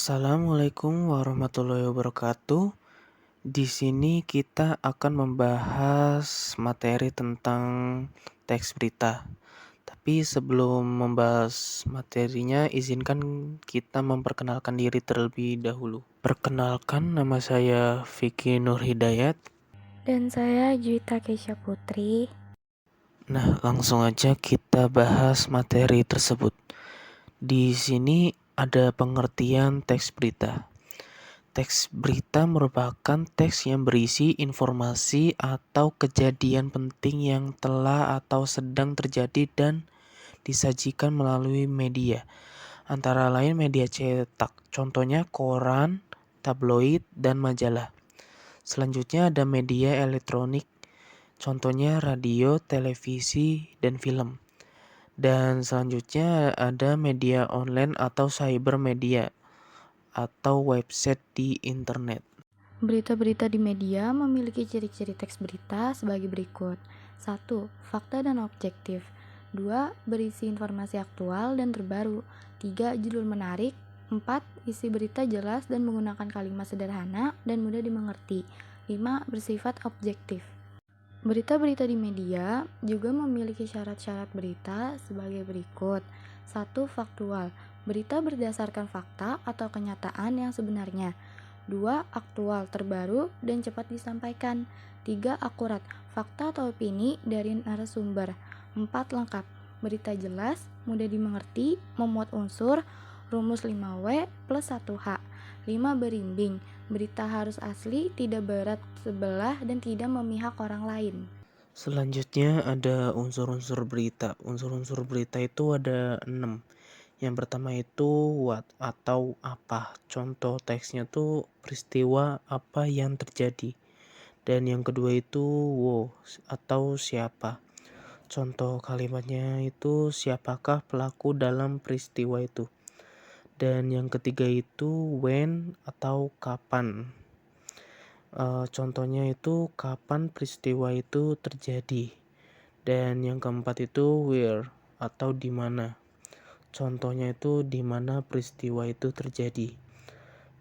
Assalamualaikum warahmatullahi wabarakatuh. Di sini kita akan membahas materi tentang teks berita. Tapi sebelum membahas materinya, izinkan kita memperkenalkan diri terlebih dahulu. Perkenalkan, nama saya Vicky Nurhidayat. Dan saya Juwita Keisha Putri. Nah, langsung aja kita bahas materi tersebut. Di sini ada pengertian teks berita. Teks berita merupakan teks yang berisi informasi atau kejadian penting yang telah atau sedang terjadi dan disajikan melalui media, antara lain media cetak, contohnya koran, tabloid, dan majalah. Selanjutnya ada media elektronik, contohnya radio, televisi, dan film. Dan selanjutnya ada media online atau cyber media atau website di internet. Berita-berita di media memiliki ciri-ciri teks berita sebagai berikut. 1. Fakta dan objektif. 2. Berisi informasi aktual dan terbaru. 3. Judul menarik. 4. Isi berita jelas dan menggunakan kalimat sederhana dan mudah dimengerti. 5. Bersifat objektif. Berita-berita di media juga memiliki syarat-syarat berita sebagai berikut. 1. Faktual. Berita berdasarkan fakta atau kenyataan yang sebenarnya. 2. Aktual, terbaru, dan cepat disampaikan. 3. Akurat, fakta atau opini dari narasumber. 4. Lengkap, berita jelas, mudah dimengerti, memuat unsur, rumus 5W plus 1H. 5. Berimbing, berita harus asli, tidak berat sebelah, dan tidak memihak orang lain. Selanjutnya ada unsur-unsur berita. Unsur-unsur berita itu ada 6. Yang pertama itu what atau apa. Contoh teksnya tuh peristiwa apa yang terjadi. Dan yang kedua itu wo atau siapa. Contoh kalimatnya itu siapakah pelaku dalam peristiwa itu. Dan yang ketiga itu when atau kapan. Contohnya itu kapan peristiwa itu terjadi. Dan yang keempat itu where atau di mana. Contohnya itu di mana peristiwa itu terjadi.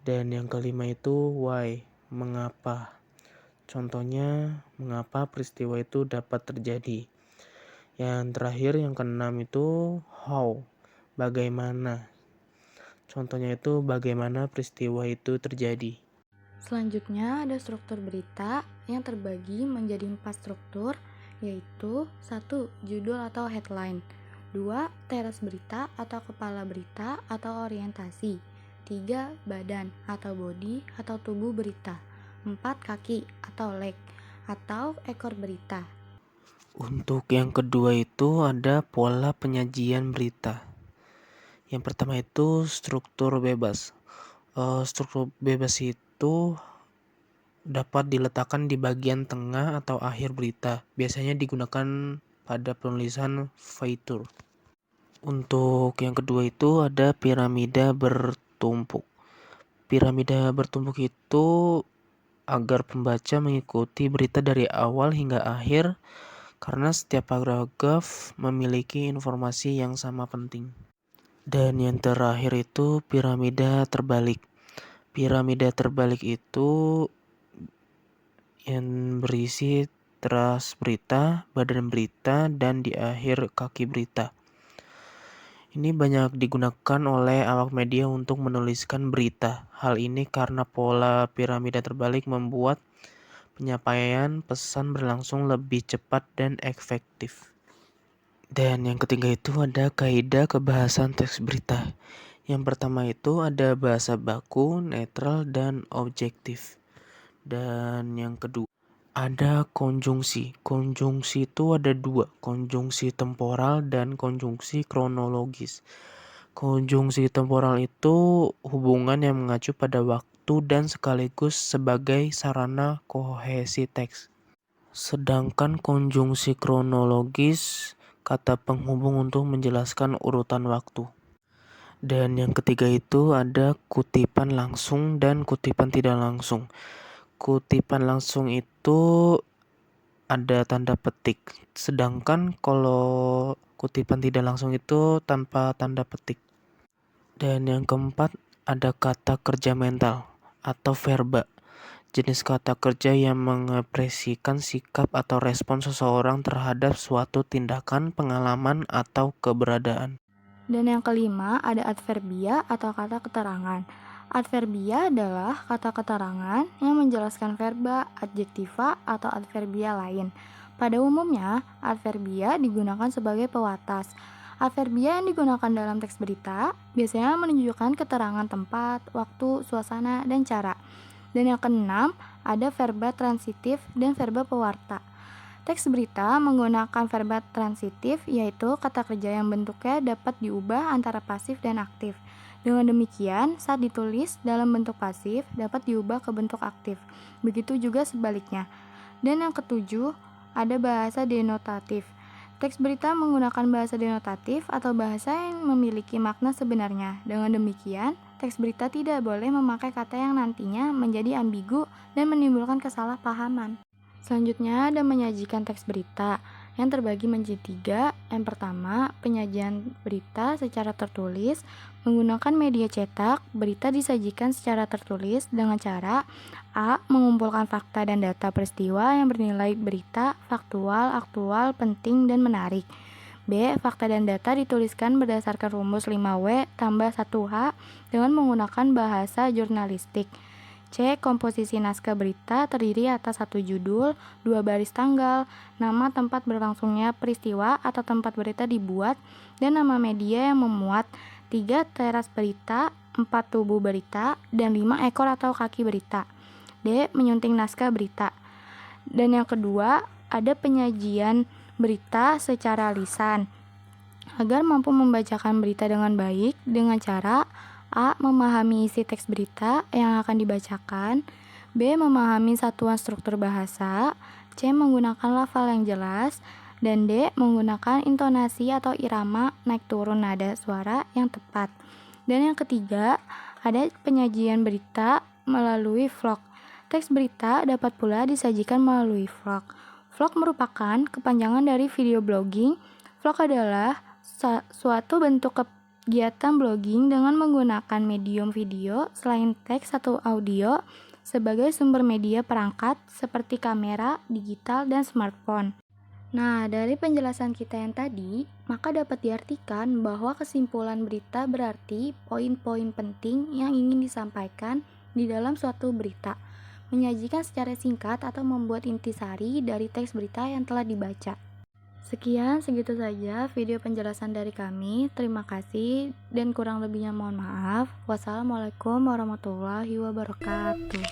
Dan yang kelima itu why, mengapa. Contohnya mengapa peristiwa itu dapat terjadi. Yang terakhir yang keenam itu how, bagaimana. Contohnya itu bagaimana peristiwa itu terjadi. Selanjutnya ada struktur berita yang terbagi menjadi 4 struktur, yaitu 1. Judul atau headline. 2. Teras berita atau kepala berita atau orientasi. 3. Badan atau body atau tubuh berita. 4. Kaki atau leg atau ekor berita. Untuk yang kedua itu ada pola penyajian berita. Yang pertama itu struktur bebas. Struktur bebas itu dapat diletakkan di bagian tengah atau akhir berita. Biasanya digunakan pada penulisan fitur. Untuk yang kedua itu ada piramida bertumpuk. Piramida bertumpuk itu agar pembaca mengikuti berita dari awal hingga akhir karena setiap paragraf memiliki informasi yang sama penting. Dan yang terakhir itu piramida terbalik. Piramida terbalik itu yang berisi teras berita, badan berita, dan di akhir kaki berita. Ini banyak digunakan oleh awak media untuk menuliskan berita. Hal ini karena pola piramida terbalik membuat penyampaian pesan berlangsung lebih cepat dan efektif. Dan yang ketiga itu ada kaidah kebahasan teks berita. Yang pertama itu ada bahasa baku, netral, dan objektif. Dan yang kedua ada konjungsi. Konjungsi itu ada 2, konjungsi temporal dan konjungsi kronologis. Konjungsi temporal itu hubungan yang mengacu pada waktu dan sekaligus sebagai sarana kohesi teks. Sedangkan konjungsi kronologis kata penghubung untuk menjelaskan urutan waktu. Dan yang ketiga itu ada kutipan langsung dan kutipan tidak langsung. Kutipan langsung itu ada tanda petik. Sedangkan kalau kutipan tidak langsung itu tanpa tanda petik. Dan yang keempat ada kata kerja mental atau verba, jenis kata kerja yang mengekspresikan sikap atau respon seseorang terhadap suatu tindakan, pengalaman, atau keberadaan. Dan yang kelima, ada adverbia atau kata keterangan. Adverbia adalah kata keterangan yang menjelaskan verba, adjektiva, atau adverbia lain. Pada umumnya, adverbia digunakan sebagai pewatas. Adverbia yang digunakan dalam teks berita biasanya menunjukkan keterangan tempat, waktu, suasana, dan cara. Dan yang keenam, ada verba transitif dan verba pewarta. Teks berita menggunakan verba transitif, yaitu kata kerja yang bentuknya dapat diubah antara pasif dan aktif. Dengan demikian, saat ditulis dalam bentuk pasif dapat diubah ke bentuk aktif. Begitu juga sebaliknya. Dan yang ketujuh, ada bahasa denotatif. Teks berita menggunakan bahasa denotatif atau bahasa yang memiliki makna sebenarnya. Dengan demikian, teks berita tidak boleh memakai kata yang nantinya menjadi ambigu dan menimbulkan kesalahpahaman. Selanjutnya ada menyajikan teks berita yang terbagi menjadi 3. Yang pertama, penyajian berita secara tertulis. Menggunakan media cetak, berita disajikan secara tertulis dengan cara A. Mengumpulkan fakta dan data peristiwa yang bernilai berita, faktual, aktual, penting, dan menarik. B. Fakta dan data dituliskan berdasarkan rumus 5W tambah 1H dengan menggunakan bahasa jurnalistik. C. Komposisi naskah berita terdiri atas 1 judul, 2 baris tanggal, nama tempat berlangsungnya peristiwa atau tempat berita dibuat, dan nama media yang memuat, 3 teras berita, 4 tubuh berita, dan 5 ekor atau kaki berita. D. Menyunting naskah berita. Dan yang kedua, ada penyajian berita secara lisan. Agar mampu membacakan berita dengan baik dengan cara A. Memahami isi teks berita yang akan dibacakan. B. Memahami satuan struktur bahasa. C. Menggunakan lafal yang jelas. Dan D. Menggunakan intonasi atau irama naik turun nada suara yang tepat. Dan yang ketiga, ada penyajian berita melalui vlog. Teks berita dapat pula disajikan melalui vlog. Vlog merupakan kepanjangan dari video blogging. Vlog adalah suatu bentuk kegiatan blogging dengan menggunakan medium video selain teks atau audio sebagai sumber media perangkat seperti kamera, digital, dan smartphone. Nah, dari penjelasan kita yang tadi, maka dapat diartikan bahwa kesimpulan berita berarti poin-poin penting yang ingin disampaikan di dalam suatu berita, menyajikan secara singkat atau membuat intisari dari teks berita yang telah dibaca. Sekian, segitu saja video penjelasan dari kami. Terima kasih dan kurang lebihnya mohon maaf. Wassalamualaikum warahmatullahi wabarakatuh.